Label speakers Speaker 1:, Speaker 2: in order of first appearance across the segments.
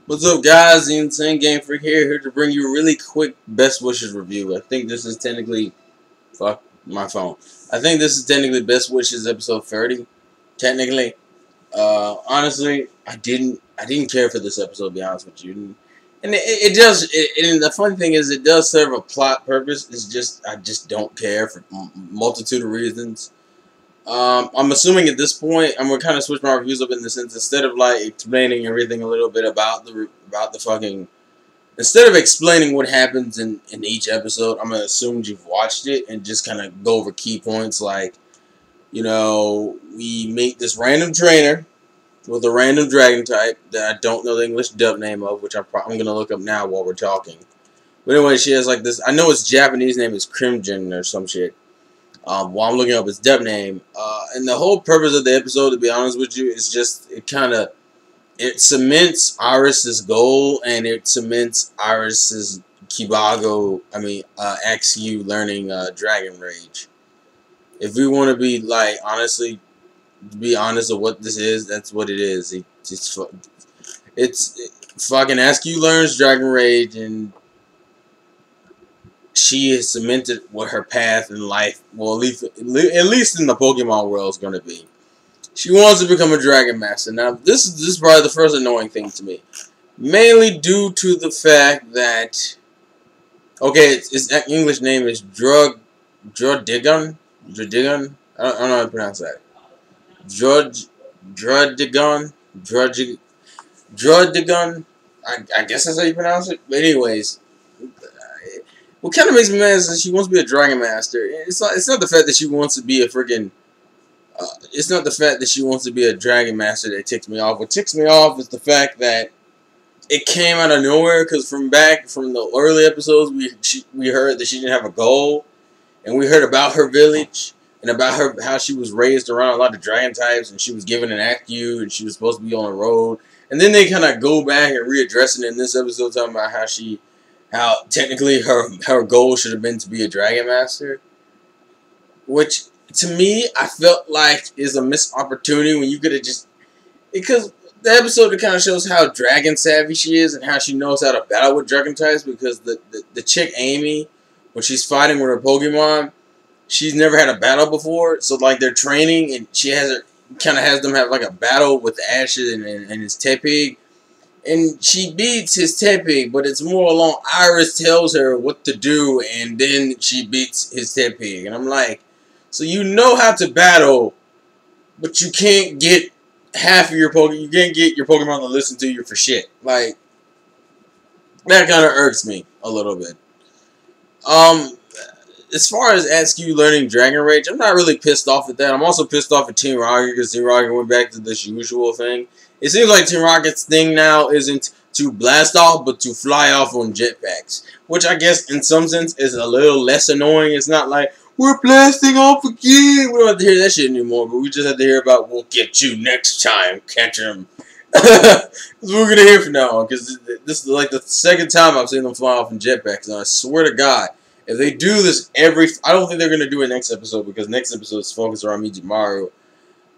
Speaker 1: What's up, guys? The Insane Game Freak here to bring you a really quick Best Wishes review. I think this is technically, fuck my phone. I think this is technically Best Wishes episode 30. Technically, honestly, I didn't care for this episode. To be honest with you, and it does. And the funny thing is, it does serve a plot purpose. It's just I just don't care for multitude of reasons. I'm assuming at this point I'm gonna kind of switch my reviews up in the sense instead of like explaining everything a little bit about the fucking instead of explaining what happens in each episode, I'm gonna assume you've watched it and just kind of go over key points like we meet this random trainer with a random dragon type that I don't know the English dub name of, which I'm gonna look up now while we're talking. But anyway, she has like this. I know its Japanese name is Crimson or some shit. While I'm looking up his depth name, and the whole purpose of the episode, to be honest with you, is just it cements Iris's goal and it cements Iris's Axew learning Dragon Rage. If we want to be like honestly, to be honest of what this is, that's what it is. It's fucking Axew learns Dragon Rage and she has cemented what her path in life, well, at least in the Pokemon world, is going to be. She wants to become a Dragon Master. Now, this is probably the first annoying thing to me. Mainly due to the fact that, okay, its English name is Drodigon? Drodigon? I don't know how to pronounce that. Drodigon? Drodigon? I guess that's how you pronounce it. But anyways, what kind of makes me mad is that she wants to be a Dragon Master. It's not the fact that she wants to be a freaking. It's not the fact that she wants to be a Dragon Master that ticks me off. What ticks me off is the fact that it came out of nowhere. Because from the early episodes, we heard that she didn't have a goal, and we heard about her village and about how she was raised around a lot of Dragon types, and she was given an Axew, and she was supposed to be on the road. And then they kind of go back and readdress it in this episode, talking about how technically her goal should have been to be a Dragon Master, which to me I felt like is a missed opportunity when you could have just, because the episode kind of shows how dragon savvy she is and how she knows how to battle with dragon types, because the chick Amy, when she's fighting with her Pokemon, she's never had a battle before, so like they're training and she has them have like a battle with Ash and his Tepig. And she beats his Tepig, but it's more along Iris tells her what to do, and then she beats his Tepig. And I'm like, so you know how to battle, but you can't get half of your Pokemon. You can't get your Pokemon to listen to you for shit. Like, that kind of irks me a little bit. As far as Axew learning Dragon Rage, I'm not really pissed off at that. I'm also pissed off at Team Rocket because Team Rocket went back to this usual thing. It seems like Team Rocket's thing now isn't to blast off, but to fly off on jetpacks. Which I guess, in some sense, is a little less annoying. It's not like, we're blasting off again. We don't have to hear that shit anymore, but we just have to hear about, we'll get you next time, catch him. That's what we're going to hear from now on, because this is like the second time I've seen them fly off in jetpacks, and I swear to God, if they do this I don't think they're going to do it next episode, because next episode is focused around Mijimaru.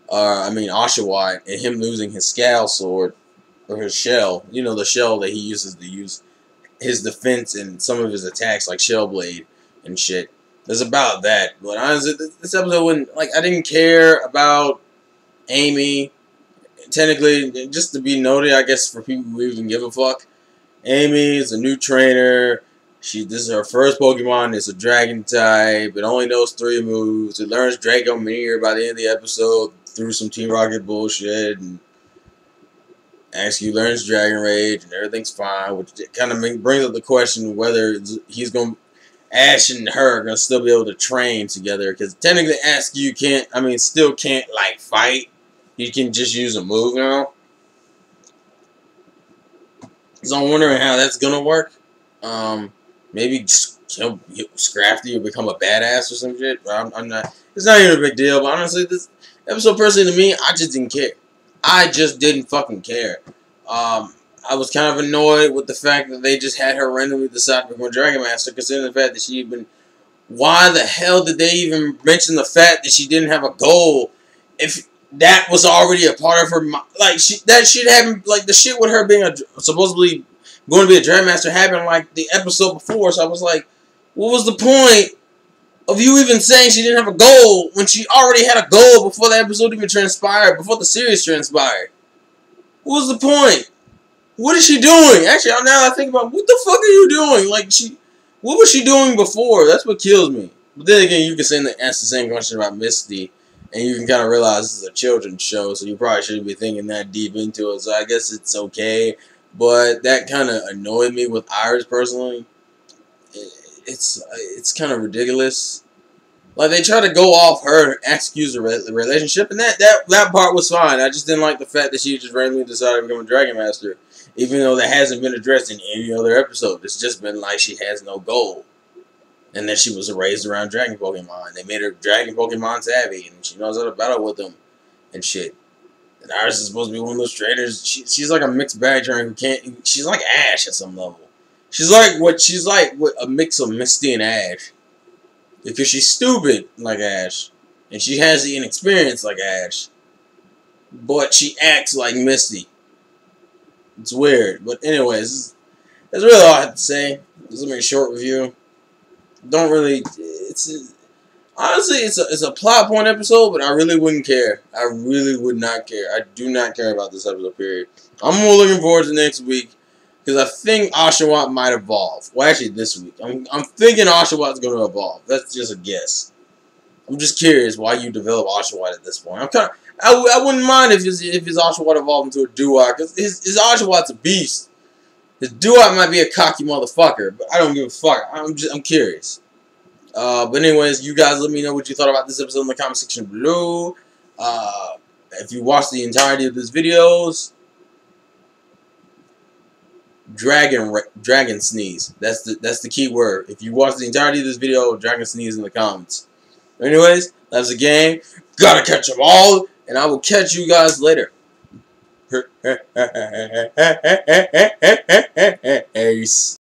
Speaker 1: Oshawott, and him losing his Scowl Sword, or his shell. You know, the shell that he uses to use his defense and some of his attacks, like Shell Blade and shit. It's about that. But honestly, this episode wouldn't, like, I didn't care about Amy. Technically, just to be noted, I guess, for people who even give a fuck, Amy is a new trainer. This is her first Pokemon. It's a Dragon type. It only knows 3 moves. It learns Draco Meteor by the end of the episode through some Team Rocket bullshit. And Axew learns Dragon Rage, and everything's fine. Which kind of brings up the question whether Ash and her are gonna still be able to train together. Because technically, Axew still can't like fight. He can just use a move now. So I'm wondering how that's gonna work. Maybe just kill Scrafty or become a badass or some shit. But I'm not. It's not even a big deal. But honestly, this episode, personally to me, I just didn't care. I just didn't fucking care. I was kind of annoyed with the fact that they just had her randomly decide to become a Dragon Master, considering the fact that she had been. Why the hell did they even mention the fact that she didn't have a goal? If that was already a part of her. Like that shit happened. Like the shit with her being supposedly going to be a Dragon Master happened like the episode before. So I was like, what was the point of you even saying she didn't have a goal when she already had a goal before the episode even transpired, before the series transpired? What was the point? What is she doing? Actually, now I think about what the fuck are you doing? Like what was she doing before? That's what kills me. But then again, you can ask the same question about Misty, and you can kind of realize this is a children's show, so you probably shouldn't be thinking that deep into it. So I guess it's okay. But that kind of annoyed me with Iris personally. It's kind of ridiculous. Like they try to go off her and excuse the relationship, and that part was fine. I just didn't like the fact that she just randomly decided to become a Dragon Master, even though that hasn't been addressed in any other episode. It's just been like she has no goal, and that she was raised around Dragon Pokemon. They made her Dragon Pokemon savvy, and she knows how to battle with them and shit. And Iris is supposed to be one of those trainers. She's like a mixed bag trainer who can't. She's like Ash at some level. She's like a mix of Misty and Ash. Because she's stupid like Ash. And she has the inexperience like Ash. But she acts like Misty. It's weird. But anyways, that's really all I have to say. This is a short review. Don't really... Honestly, it's a plot point episode, but I really wouldn't care. I really would not care. I do not care about this episode, period. I'm more looking forward to next week. Because I think Oshawott might evolve. Well, actually, this week. I'm thinking Oshawott's going to evolve. That's just a guess. I'm just curious why you develop Oshawott at this point. I wouldn't mind if his Oshawott evolved into a Duat. Because his Oshawott's a beast. His Duat might be a cocky motherfucker. But I don't give a fuck. I'm curious. But anyways, you guys let me know what you thought about this episode in the comment section below. If you watched the entirety of this videos... Dragon sneeze. That's the key word. If you watch the entirety of this video, dragon sneeze in the comments. Anyways, that's the game. Gotta catch them all, and I will catch you guys later. Peace.